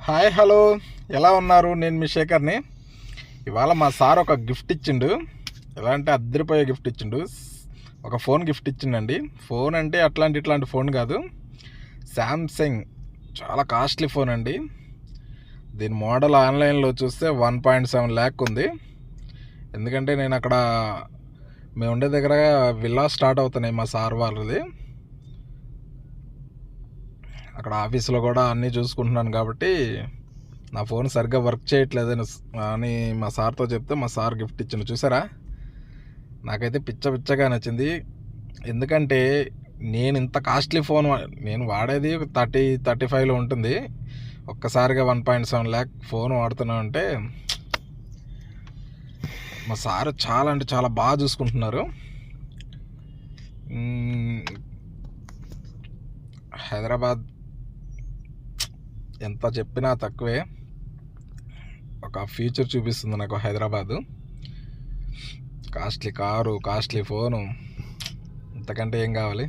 Hi hello, ఎలా ఉన్నారు? నేను మీ శేఖర్ని. ఇవాళ మా సార్ ఒక గిఫ్ట్ ఇచ్చిండు. ఎలా అంటే అద్దరిపోయే గిఫ్ట్ ఇచ్చిండు. ఒక ఫోన్ గిఫ్ట్ ఇచ్చిండండి. ఫోన్ అంటే ఇట్లాంటి ఫోన్ కాదు, శాంసంగ్ చాలా కాస్ట్లీ ఫోన్ అండి. దీని మోడల్ ఆన్లైన్లో చూస్తే 1.7 lakh ఉంది. ఎందుకంటే నేను అక్కడ మేము ఉండే దగ్గర విల్లా స్టార్ట్ అవుతున్నాయి మా సార్ వాళ్ళది. అక్కడ ఆఫీస్లో కూడా అన్నీ చూసుకుంటున్నాను కాబట్టి నా ఫోన్ సరిగ్గా వర్క్ చేయట్లేదని అని మా సార్తో చెప్తే మా సార్ గిఫ్ట్ ఇచ్చిండు. చూసారా, నాకైతే పిచ్చగా నచ్చింది. ఎందుకంటే నేను ఇంత కాస్ట్లీ ఫోన్ నేను వాడేది 35లో ఉంటుంది. ఒక్కసారిగా 1.7 lakh ఫోన్ వాడుతున్నా అంటే మా సార్ చాలా అంటే చాలా బాగా చూసుకుంటున్నారు. హైదరాబాద్ ఎంత చెప్పినా తక్కువే. ఒక ఫ్యూచర్ చూపిస్తుంది నాకు Hyderabad. Costly car, costly phone, ఇంతకంటే ఏం కావాలి?